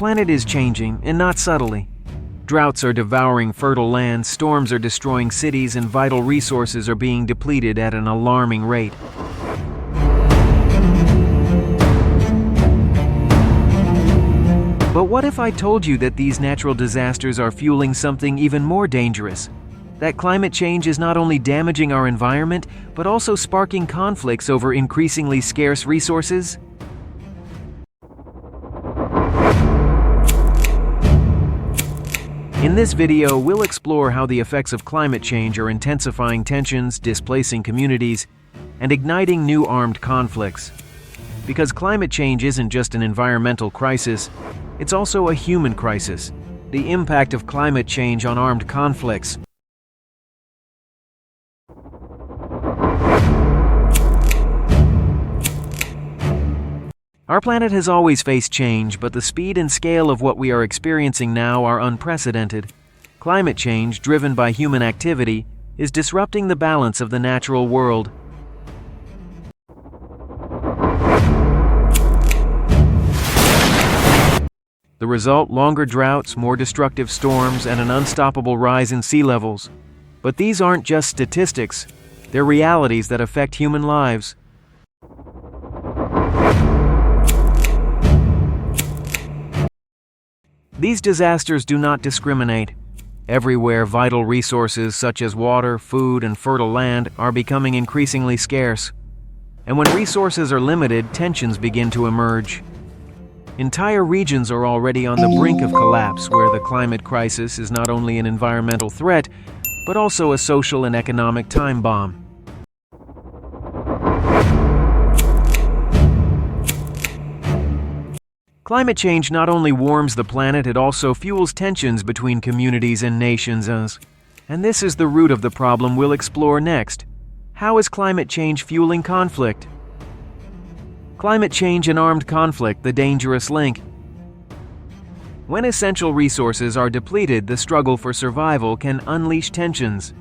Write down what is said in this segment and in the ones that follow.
planet is changing, and not subtly. Droughts are devouring fertile lands, storms are destroying cities, and vital resources are being depleted at an alarming rate. But what if I told you that these natural disasters are fueling something even more dangerous? That climate change is not only damaging our environment, but also sparking conflicts over increasingly scarce resources? In this video, we'll explore how the effects of climate change are intensifying tensions, displacing communities, and igniting new armed conflicts. Because climate change isn't just an environmental crisis, it's also a human crisis. The impact of climate change on armed conflicts. Our planet has always faced change, but the speed and scale of what we are experiencing now are unprecedented. Climate change, driven by human activity, is disrupting the balance of the natural world. The result: longer droughts, more destructive storms, and an unstoppable rise in sea levels. But these aren't just statistics, they're realities that affect human lives. These disasters do not discriminate. Everywhere, vital resources such as water, food, and fertile land are becoming increasingly scarce. And when resources are limited, tensions begin to emerge. Entire regions are already on the brink of collapse, where the climate crisis is not only an environmental threat, but also a social and economic time bomb. Climate change not only warms the planet, it also fuels tensions between communities and nations. And this is the root of the problem we'll explore next. How is climate change fueling conflict? Climate change and armed conflict, the dangerous link. When essential resources are depleted, the struggle for survival can unleash tensions.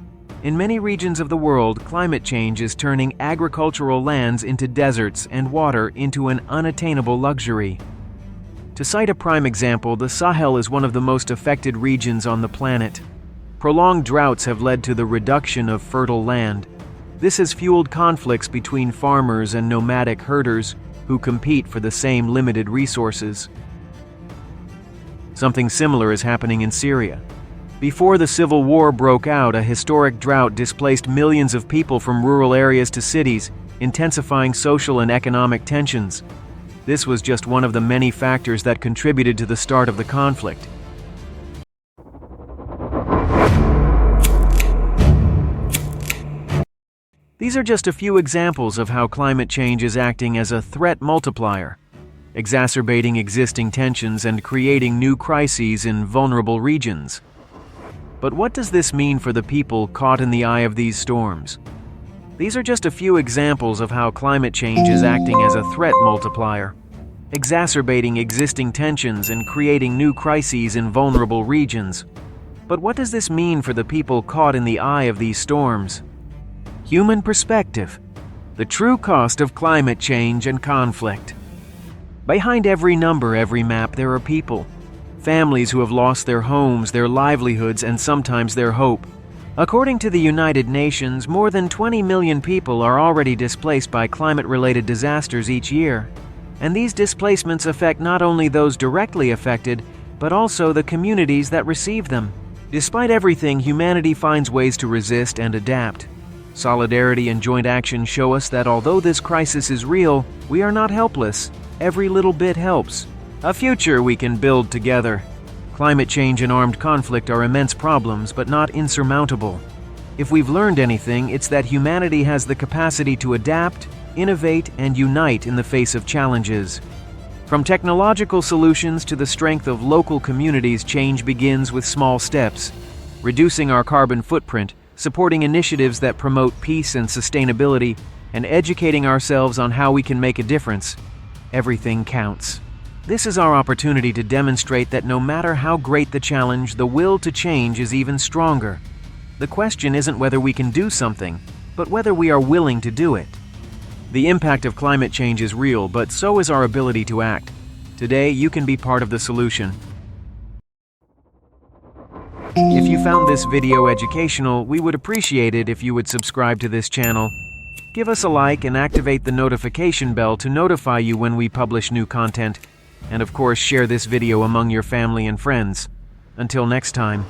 In many regions of the world, climate change is turning agricultural lands into deserts and water into an unattainable luxury. To cite a prime example, the Sahel is one of the most affected regions on the planet. Prolonged droughts have led to the reduction of fertile land. This has fueled conflicts between farmers and nomadic herders who compete for the same limited resources. Something similar is happening in Syria. Before the civil war broke out, a historic drought displaced millions of people from rural areas to cities, intensifying social and economic tensions. This was just one of the many factors that contributed to the start of the conflict. These are just a few examples of how climate change is acting as a threat multiplier, exacerbating existing tensions and creating new crises in vulnerable regions. But what does this mean for the people caught in the eye of these storms? These are just a few examples of how climate change is acting as a threat multiplier, exacerbating existing tensions and creating new crises in vulnerable regions. But what does this mean for the people caught in the eye of these storms? Human perspective. The true cost of climate change and conflict. Behind every number, every map, there are people. Families who have lost their homes, their livelihoods, and sometimes their hope. According to the United Nations, more than 20 million people are already displaced by climate-related disasters each year. And these displacements affect not only those directly affected, but also the communities that receive them. Despite everything, humanity finds ways to resist and adapt. Solidarity and joint action show us that although this crisis is real, we are not helpless. Every little bit helps. A future we can build together. Climate change and armed conflict are immense problems, but not insurmountable. If we've learned anything, it's that humanity has the capacity to adapt, innovate, and unite in the face of challenges. From technological solutions to the strength of local communities, change begins with small steps. Reducing our carbon footprint, supporting initiatives that promote peace and sustainability, and educating ourselves on how we can make a difference. Everything counts. This is our opportunity to demonstrate that no matter how great the challenge, the will to change is even stronger. The question isn't whether we can do something, but whether we are willing to do it. The impact of climate change is real, but so is our ability to act. Today, you can be part of the solution. If you found this video educational, we would appreciate it if you would subscribe to this channel. Give us a like and activate the notification bell to notify you when we publish new content. And of course, share this video among your family and friends. Until next time.